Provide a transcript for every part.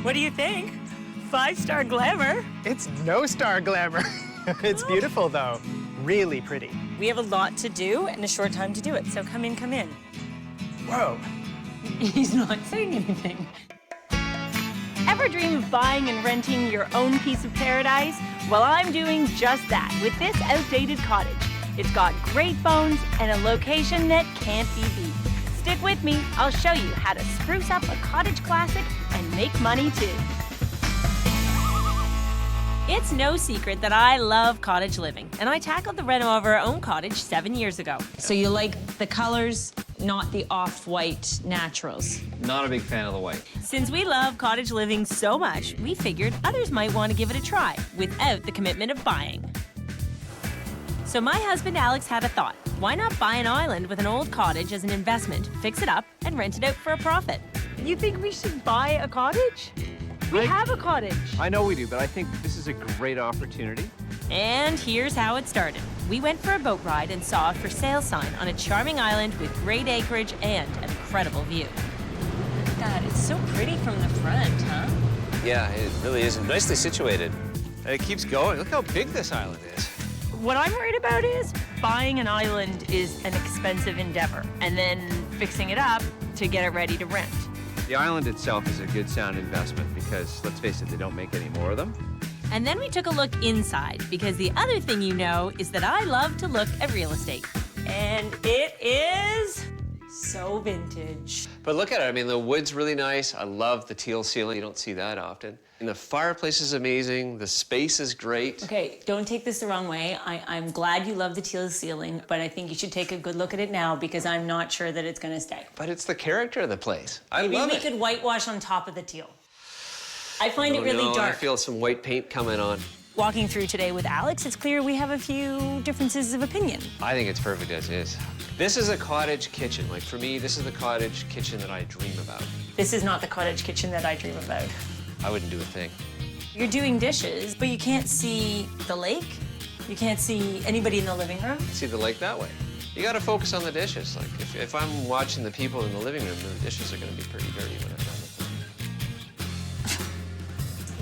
What do you think? 5-star glamour. It's no star glamour. It's beautiful, though. Really pretty. We have a lot to do and a short time to do it, so come in, come in. Whoa. He's not saying anything. Ever dream of buying and renting your own piece of paradise? Well, I'm doing just that with this outdated cottage. It's got great bones and a location that can't be beat. Stick with me, I'll show you how to spruce up a cottage classic and make money too. It's no secret that I love cottage living, and I tackled the reno of our own cottage 7 years ago. So you like the colors, not the off-white naturals? Not a big fan of the white. Since we love cottage living so much, we figured others might want to give it a try without the commitment of buying. So my husband Alex had a thought. Why not buy an island with an old cottage as an investment, fix it up, and rent it out for a profit? You think we should buy a cottage? We have a cottage. I know we do, but I think this is a great opportunity. And here's how it started. We went for a boat ride and saw a for sale sign on a charming island with great acreage and an incredible view. Look at that, it's so pretty from the front, huh? Yeah, it really is nicely situated. And it keeps going. Look how big this island is. What I'm worried about is buying an island is an expensive endeavor, and then fixing it up to get it ready to rent. The island itself is a good sound investment because, let's face it, they don't make any more of them. And then we took a look inside, because the other thing you know is that I love to look at real estate. And it is so vintage. But look at it. I mean, the wood's really nice. I love the teal ceiling. You don't see that often. And the fireplace is amazing. The space is great. Okay, don't take this the wrong way. I'm glad you love the teal ceiling, but I think you should take a good look at it now because I'm not sure that it's gonna stay. But it's the character of the place. I Maybe love we it. could whitewash on top of the teal. I find it really no, dark. I feel some white paint coming on. Walking through today with Alex, it's clear we have a few differences of opinion. I think it's perfect as is. This is a cottage kitchen. Like, for me, this is the cottage kitchen that I dream about. This is not the cottage kitchen that I dream about. I wouldn't do a thing. You're doing dishes, but you can't see the lake. You can't see anybody in the living room. See the lake that way. You got to focus on the dishes. Like, if I'm watching the people in the living room, the dishes are going to be pretty dirty when I'm done with them.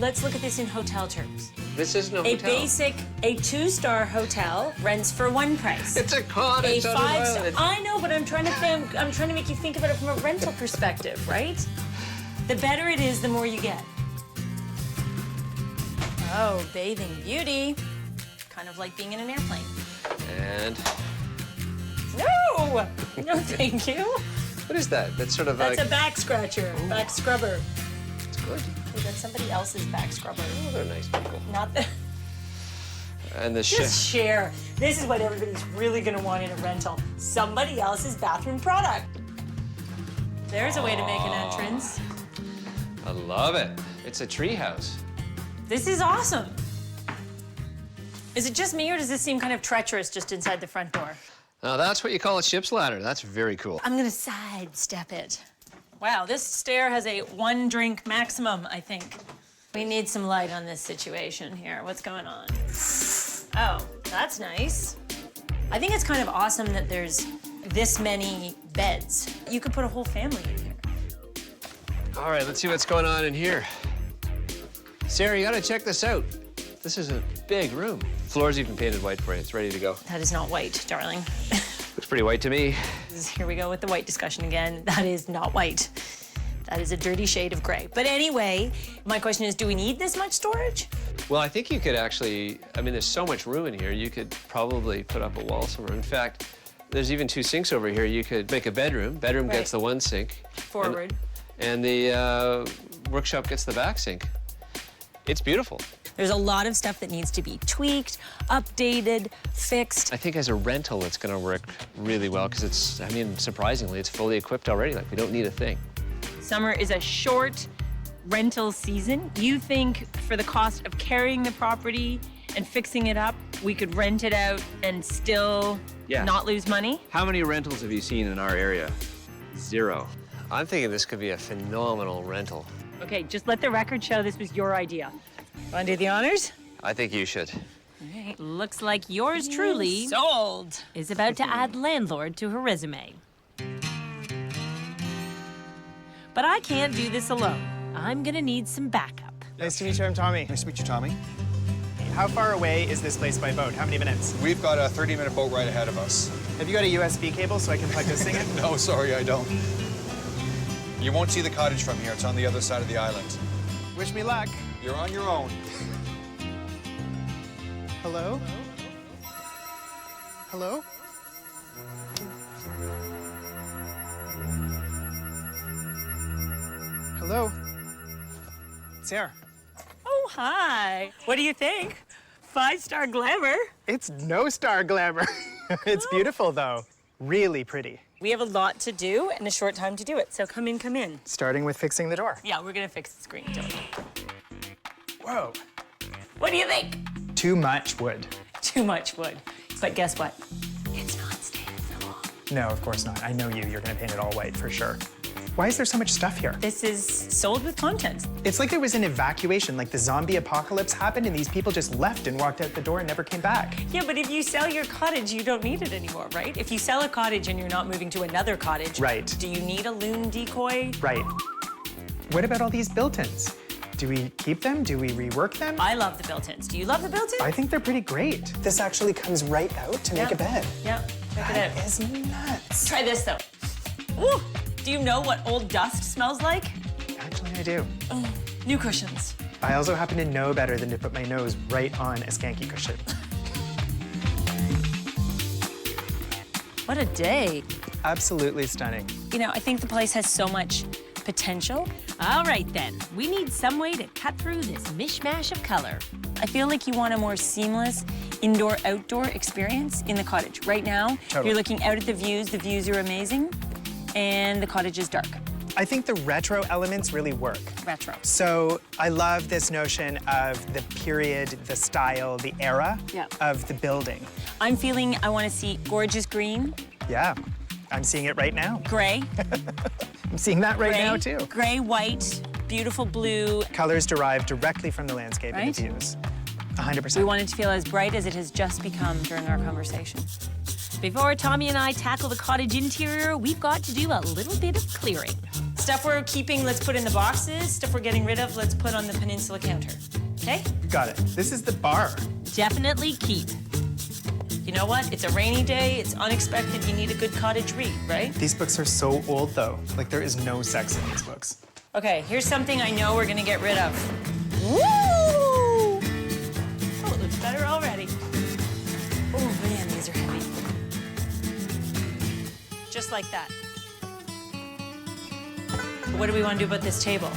Let's look at this in hotel terms. This isn't a A hotel. basic, a 2-star hotel rents for one price. It's a cottage A on an 5-star. island. I know, but I'm trying to make you think about it from a rental perspective, right? The better it is, the more you get. Oh, bathing beauty. Kind of like being in an airplane. And No! No, thank you. what is that? That's sort of That's like... a back scratcher, back scrubber. It's good. Oh, that's somebody else's back scrubber. Oh, they're nice people. Not the... And the Just share. This is what everybody's really gonna want in a rental. Somebody else's bathroom product. There's a way to make an entrance. I love it. It's a tree house. This is awesome. Is it just me, or does this seem kind of treacherous just inside the front door? Now, that's what you call a ship's ladder. That's very cool. I'm gonna sidestep it. Wow, this stair has a 1-drink maximum, I think. We need some light on this situation here. What's going on? Oh, that's nice. I think it's kind of awesome that there's this many beds. You could put a whole family in here. All right, let's see what's going on in here. Sarah, you gotta check this out. This is a big room. Floor's even painted white for you. It's ready to go. That is not white, darling. Looks pretty white to me. Here we go with the white discussion again. That is not white. That is a dirty shade of gray. But anyway, my question is, do we need this much storage? Well, I think you could actually, I mean, there's so much room in here, you could probably put up a wall somewhere. In fact, there's even 2 sinks over here. You could make a bedroom. Bedroom Right. gets the 1 sink. Forward. And the workshop gets the back sink. It's beautiful. There's a lot of stuff that needs to be tweaked, updated, fixed. I think as a rental, it's gonna work really well because it's, I mean, surprisingly, it's fully equipped already. Like, we don't need a thing. Summer is a short rental season. You think for the cost of carrying the property and fixing it up, we could rent it out and still Yes. not lose money? How many rentals have you seen in our area? 0. I'm thinking this could be a phenomenal rental. Okay, just let the record show this was your idea. Want to do the honors? I think you should. All right, looks like yours truly sold is about to add landlord to her resume. But I can't do this alone. I'm gonna need some backup. Nice to meet you, I'm Tommy. Nice to meet you, Tommy. How far away is this place by boat? How many minutes? We've got a 30-minute boat ride ahead of us. Have you got a USB cable so I can plug this thing in? No, sorry, I don't. You won't see the cottage from here. It's on the other side of the island. Wish me luck. You're on your own. Hello? Hello? Hello? Sarah. Oh, hi. What do you think? 5-star glamour. It's no star glamour. It's beautiful, though. Really pretty. We have a lot to do and a short time to do it, so come in, come in. Starting with fixing the door. Yeah, we're gonna fix the screen door. Whoa. What do you think? Too much wood. Too much wood. But guess what? It's not staying for long. No, of course not. I know you. You're gonna paint it all white for sure. Why is there so much stuff here? This is sold with content. It's like there was an evacuation, like the zombie apocalypse happened and these people just left and walked out the door and never came back. Yeah, but if you sell your cottage, you don't need it anymore, right? If you sell a cottage and you're not moving to another cottage, Right. do you need a loon decoy? Right. What about all these built-ins? Do we keep them? Do we rework them? I love the built-ins. Do you love the built-ins? I think they're pretty great. This actually comes right out to make a bed. Yeah, check it That out. is nuts. Try this though. Ooh, do you know what old dust smells like? Actually, I do. New cushions. I also happen to know better than to put my nose right on a skanky cushion. What a day. Absolutely stunning. You know, I think the place has so much potential. All right then, we need some way to cut through this mishmash of color. I feel like you want a more seamless indoor-outdoor experience in the cottage. Right now, Totally. you're looking out at the views are amazing, and the cottage is dark, I think the retro elements really work. retro. So I love this notion of the period, the style, the era Yeah. of the building. I'm feeling I want to see gorgeous green, Yeah, I'm seeing it right now. gray, I'm seeing that right gray, now too. gray, white, beautiful blue. Colors derived directly from the landscape and the Right? views. 100%. We want it to feel as bright as it has just become during our conversation. Before Tommy and I tackle the cottage interior, we've got to do a little bit of clearing. Stuff we're keeping, let's put in the boxes. Stuff we're getting rid of, let's put on the peninsula counter. Okay? Got it. This is the bar. Definitely keep. You know what? It's a rainy day, it's unexpected, you need a good cottage read, right? These books are so old though. Like there is no sex in these books. Okay, here's something I know we're gonna get rid of. Woo! Oh, it looks better already. Oh man, these are heavy. Just like that. What do we want to do about this table?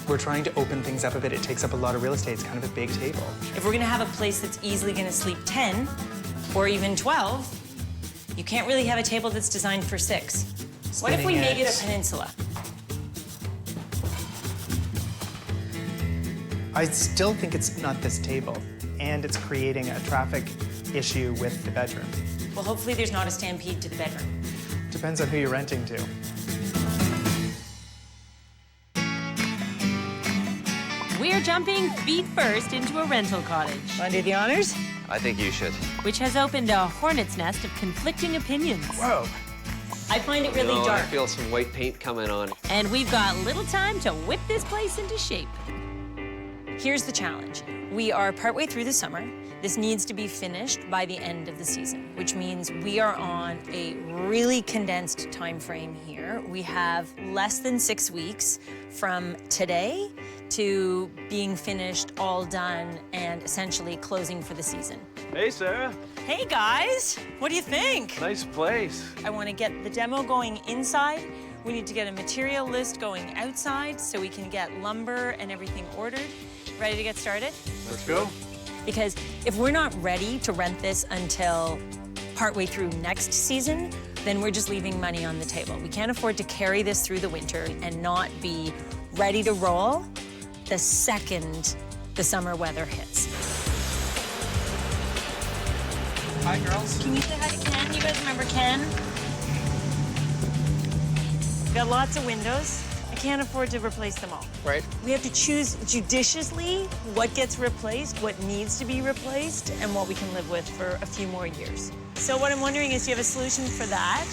We're trying to open things up a bit. It takes up a lot of real estate. It's kind of a big table. If we're gonna have a place that's easily gonna sleep 10 or even 12, you can't really have a table that's designed for 6. What if we Spinning made it it. a peninsula? I still think it's not this table, and it's creating a traffic issue with the bedroom. Well, hopefully there's not a stampede to the bedroom. Depends on who you're renting to. We're jumping feet first into a rental cottage. Want to do the honors? I think you should. Which has opened a hornet's nest of conflicting opinions. Whoa. I find it really Oh, I dark. feel some white paint coming on. And we've got little time to whip this place into shape. Here's the challenge. We are partway through the summer. This needs to be finished by the end of the season, which means we are on a really condensed time frame here. We have less than 6 weeks from today to being finished, all done, and essentially closing for the season. Hey, Sarah. Hey guys, what do you think? Nice place. I want to get the demo going inside. We need to get a material list going outside so we can get lumber and everything ordered. Ready to get started? Let's go. Because if we're not ready to rent this until partway through next season, then we're just leaving money on the table. We can't afford to carry this through the winter and not be ready to roll the second the summer weather hits. Hi, girls. Can you say hi to Ken? You guys remember Ken? We've got lots of windows. I can't afford to replace them all. Right. We have to choose judiciously what gets replaced, what needs to be replaced, and what we can live with for a few more years. So what I'm wondering is, do you have a solution for that?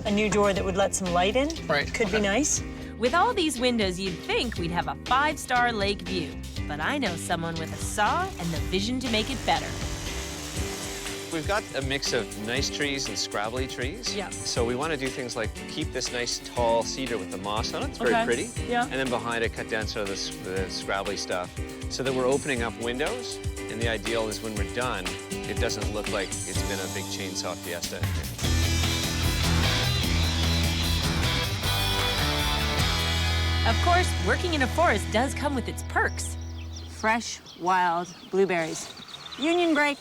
A new door that would let some light in? Right. Could be nice. With all these windows, you'd think we'd have a 5-star lake view. But I know someone with a saw and the vision to make it better. We've got a mix of nice trees and scrabbly trees. Yeah. So we want to do things like keep this nice tall cedar with the moss on it. It's very pretty. Yeah. And then behind it, cut down some of the scrabbly stuff so that we're opening up windows. And the ideal is when we're done, it doesn't look like it's been a big chainsaw fiesta. Of course, working in a forest does come with its perks. Fresh, wild blueberries. Union break.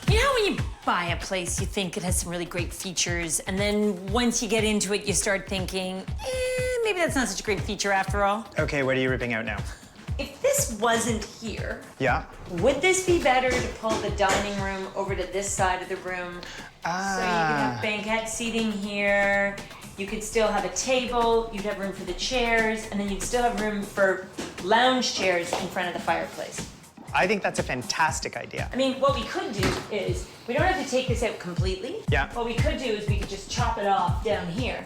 You know when you buy a place, you think it has some really great features, and then once you get into it, you start thinking, maybe that's not such a great feature after all. Okay, what are you ripping out now? If this wasn't here, Yeah? would this be better to pull the dining room over to this side of the room? So you could have banquette seating here, you could still have a table, you'd have room for the chairs, and then you'd still have room for lounge chairs in front of the fireplace. I think that's a fantastic idea. I mean, what we could do is, we don't have to take this out completely. Yeah. What we could do is we could just chop it off down here.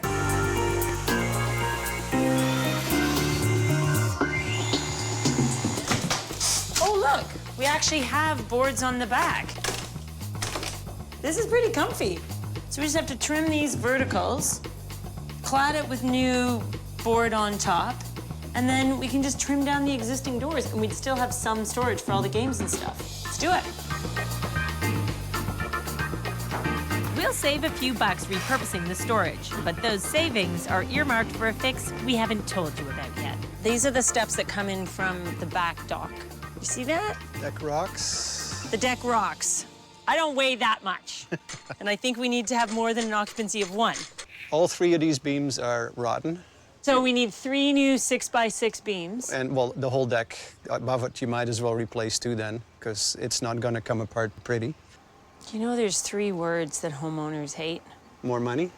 Oh, look, we actually have boards on the back. This is pretty comfy. So we just have to trim these verticals, clad it with new board on top, and then we can just trim down the existing doors and we'd still have some storage for all the games and stuff. Let's do it. We'll save a few bucks repurposing the storage, but those savings are earmarked for a fix we haven't told you about yet. These are the steps that come in from the back dock. You see that? Deck rocks. The deck rocks. I don't weigh that much. And I think we need to have more than an occupancy of 1. All 3 of these beams are rotten. So we need 3 new 6x6 beams. And, well, the whole deck above it, you might as well replace too then, because it's not going to come apart pretty. You know there's 3 words that homeowners hate? More money?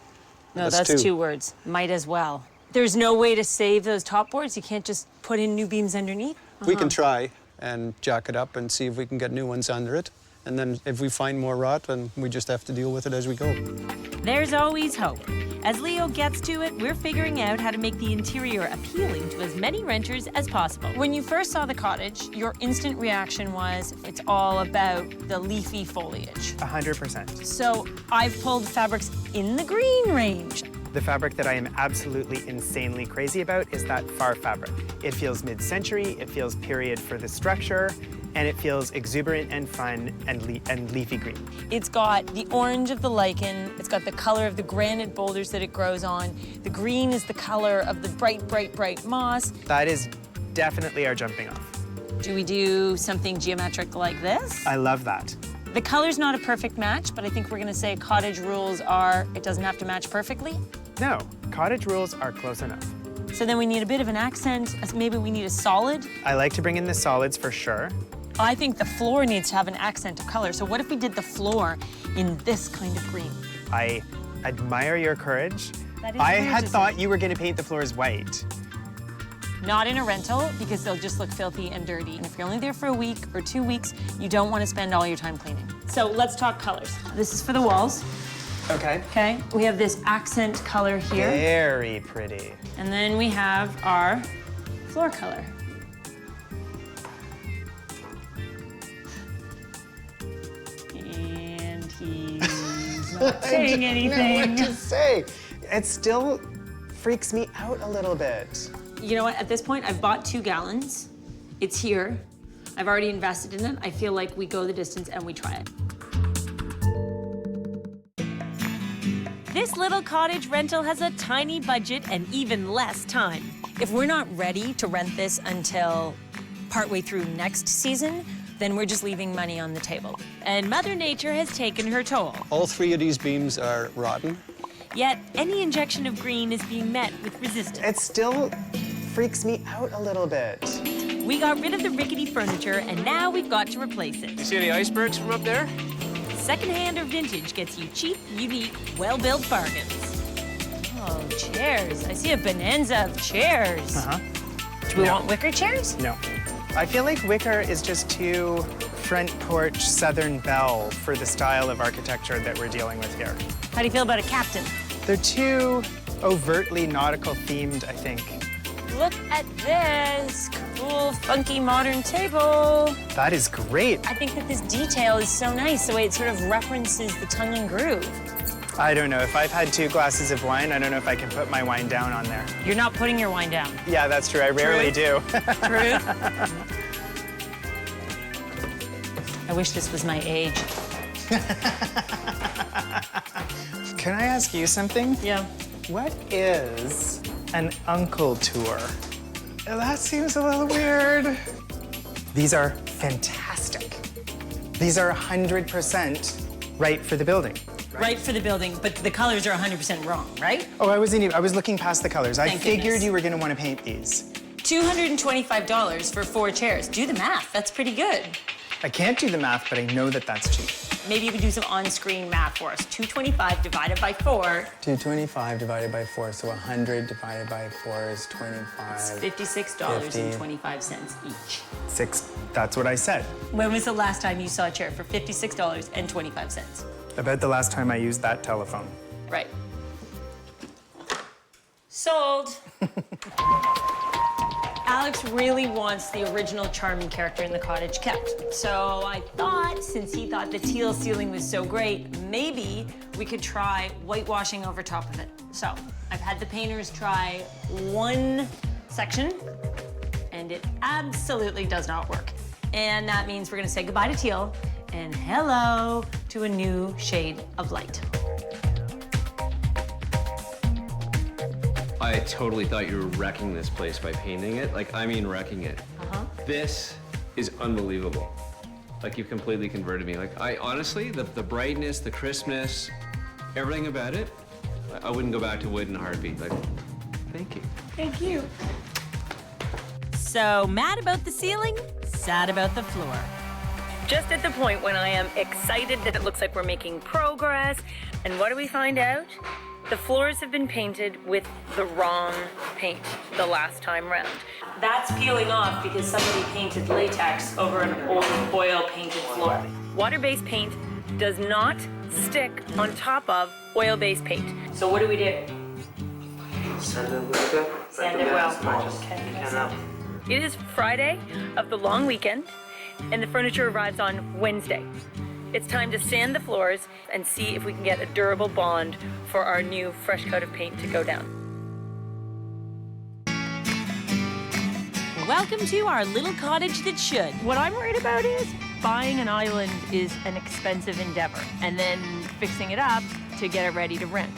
No, that's 2 words. Might as well. There's no way to save those top boards? You can't just put in new beams underneath? We can try and jack it up and see if we can get new ones under it. And then if we find more rot, then we just have to deal with it as we go. There's always hope. As Leo gets to it, we're figuring out how to make the interior appealing to as many renters as possible. When you first saw the cottage, your instant reaction was, it's all about the leafy foliage. 100%. So I've pulled fabrics in the green range. The fabric that I am absolutely insanely crazy about is that far fabric. It feels mid-century, it feels period for the structure, and it feels exuberant and fun and leafy green. It's got the orange of the lichen, it's got the color of the granite boulders that it grows on. The green is the color of the bright, bright, bright moss. That is definitely our jumping off. Do we do something geometric like this? I love that. The color's not a perfect match, but I think we're gonna say cottage rules are, it doesn't have to match perfectly. No, cottage rules are close enough. So then we need a bit of an accent, maybe we need a solid. I like to bring in the solids for sure. I think the floor needs to have an accent of color. So what if we did the floor in this kind of green? I admire your courage. That is I yours, had isn't thought it? you were gonna paint the floors white. Not in a rental, because they'll just look filthy and dirty. And if you're only there for a week or 2 weeks, you don't want to spend all your time cleaning. So let's talk colors. This is for the walls. Okay. Okay, we have this accent color here. Very pretty. And then we have our floor color. And he's not saying anything. What to say? It still freaks me out a little bit. You know what, at this point, I've bought 2 gallons. It's here. I've already invested in it. I feel like we go the distance and we try it. This little cottage rental has a tiny budget and even less time. If we're not ready to rent this until partway through next season, then we're just leaving money on the table. And Mother Nature has taken her toll. All 3 of these beams are rotten. Yet, any injection of green is being met with resistance. It still freaks me out a little bit. We got rid of the rickety furniture, and now we've got to replace You it. see any icebergs from up there? Secondhand or vintage gets you cheap, unique, well-built bargains. Oh, chairs. I see a bonanza of chairs. Uh-huh. Do we No. want wicker chairs? No. I feel like wicker is just too front porch Southern belle for the style of architecture that we're dealing with here. How do you feel about a captain? They're too overtly nautical themed, I think. Look at this cool, funky, modern table. That is great. I think that this detail is so nice, the way it sort of references the tongue and groove. I don't know. If I've had 2 glasses of wine, I don't know if I can put my wine down on there. You're not putting your wine down. Yeah, that's true. I rarely do. True. I wish this was my age. Can I ask you something? Yeah. What is an uncle tour? That seems a little weird. These are fantastic. These are 100% right for the building. Right for the building, but the colors are 100% wrong, right? Oh, I was looking past the colors. I Thank figured goodness. you were gonna wanna paint these. $225 for 4 chairs. Do the math, that's pretty good. I can't do the math, but I know that that's cheap. Maybe you could do some on-screen math for us. 225 divided by 4, 225 divided by 4, so 100 divided by 4 is 25. $56.25 each. 6, that's what I said. When was the last time you saw a chair for $56.25? About the last time I used that telephone. Right. Sold. Alex really wants the original charming character in the cottage kept. So I thought, since he thought the teal ceiling was so great, maybe we could try whitewashing over top of it. So I've had the painters try one section, and it absolutely does not work. And that means we're gonna say goodbye to teal and hello to a new shade of light. I totally thought you were wrecking this place by painting it. Like, I mean wrecking it. This is unbelievable. Like, you've completely converted me. Like, I honestly, the brightness, the crispness, everything about it, I wouldn't go back to wood in a heartbeat. Like, thank you. Thank you. So mad about the ceiling, sad about the floor. Just at the point when I am excited that it looks like we're making progress. And what do we find out? The floors have been painted with the wrong paint the last time round. That's peeling off because somebody painted latex over an old oil-painted floor. Water-based paint does not stick on top of oil-based paint. So what do we do? Sand it a little bit. Sand it well. It is Friday of the long weekend, and the furniture arrives on Wednesday. It's time to sand the floors and see if we can get a durable bond for our new fresh coat of paint to go down. Welcome to our little cottage that should. What I'm worried about is buying an island is an expensive endeavor, and then fixing it up to get it ready to rent.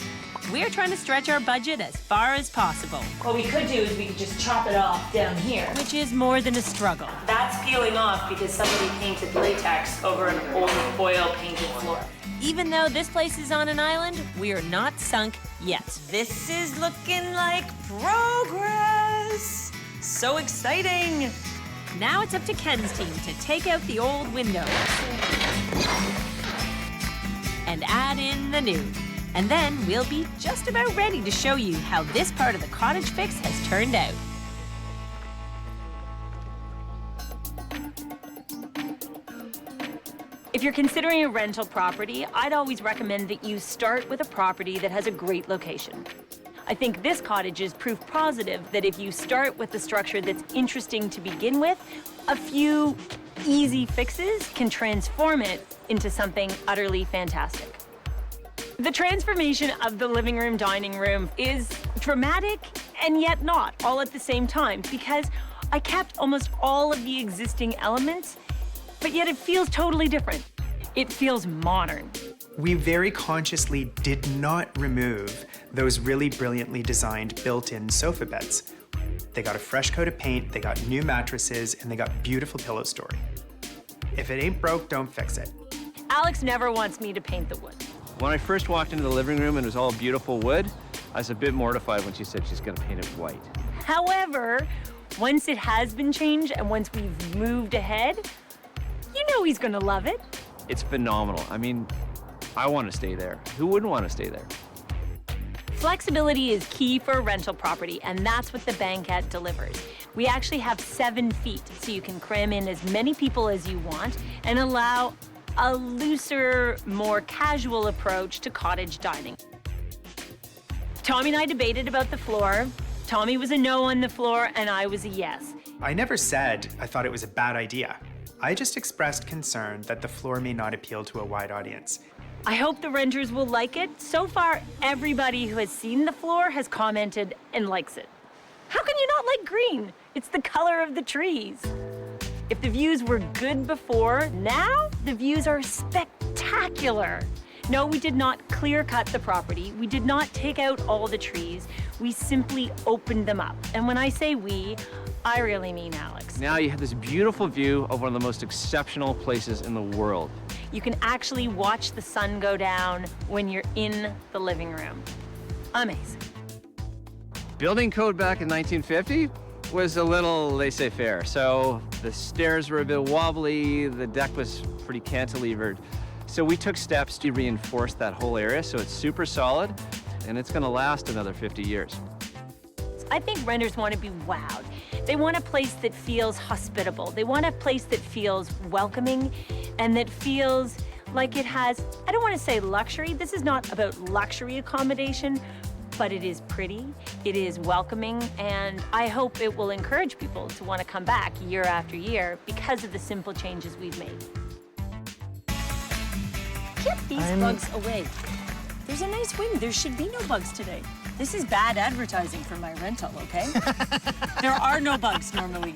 We're trying to stretch our budget as far as possible. What we could do is we could just chop it off down here, which is more than a struggle. That's peeling off because somebody painted latex over an old oil-painted floor. Even though this place is on an island, we are not sunk yet. This is looking like progress. So exciting. Now it's up to Ken's team to take out the old windows and add in the new. And then we'll be just about ready to show you how this part of the cottage fix has turned out. If you're considering a rental property, I'd always recommend that you start with a property that has a great location. I think this cottage is proof positive that if you start with a structure that's interesting to begin with, a few easy fixes can transform it into something utterly fantastic. The transformation of the living room, dining room is dramatic and yet not, all at the same time, because I kept almost all of the existing elements, but yet it feels totally different. It feels modern. We very consciously did not remove those really brilliantly designed built-in sofa beds. They got a fresh coat of paint, they got new mattresses, and they got beautiful pillow story. If it ain't broke, don't fix it. Alex never wants me to paint the wood. When I first walked into the living room and it was all beautiful wood, I was a bit mortified when she said she's gonna paint it white. However, once it has been changed and once we've moved ahead, you know he's gonna love it. It's phenomenal. I mean, I want to stay there. Who wouldn't want to stay there? Flexibility is key for a rental property, and that's what the banquette delivers. We actually have 7 feet, so you can cram in as many people as you want and allow a looser, more casual approach to cottage dining. Tommy and I debated about the floor. Tommy was a no on the floor, and I was a yes. I never said I thought it was a bad idea. I just expressed concern that the floor may not appeal to a wide audience. I hope the renters will like it. So far, everybody who has seen the floor has commented and likes it. How can you not like green? It's the color of the trees. If the views were good before, now the views are spectacular. No, we did not clear cut the property. We did not take out all the trees. We simply opened them up. And when I say we, I really mean Alex. Now you have this beautiful view of one of the most exceptional places in the world. You can actually watch the sun go down when you're in the living room. Amazing. Building code back in 1950 was a little laissez-faire. So the stairs were a bit wobbly, the deck was pretty cantilevered. So we took steps to reinforce that whole area so it's super solid, and it's gonna last another 50 years. I think renters want to be wowed. They want a place that feels hospitable. They want a place that feels welcoming and that feels like it has, I don't want to say luxury. This is not about luxury accommodation, but it is pretty, it is welcoming, and I hope it will encourage people to want to come back year after year because of the simple changes we've made. Get these bugs away. There's a nice wind. There should be no bugs today. This is bad advertising for my rental, okay? There are no bugs normally.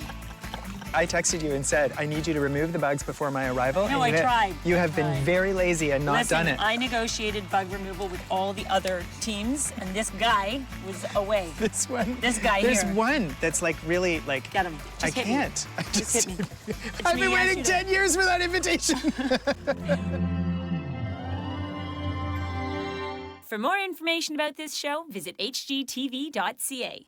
I texted you and said, I need you to remove the bugs before my arrival. No, and I tried. You I have been tried. very lazy and not done it. I negotiated bug removal with all the other teams, and this guy was away. This one. This guy There's here. one that's like really like. Get him. I Just hit me. can't. I Just hit me. I've me been waiting yesterday. 10 years for that invitation. For more information about this show, visit hgtv.ca.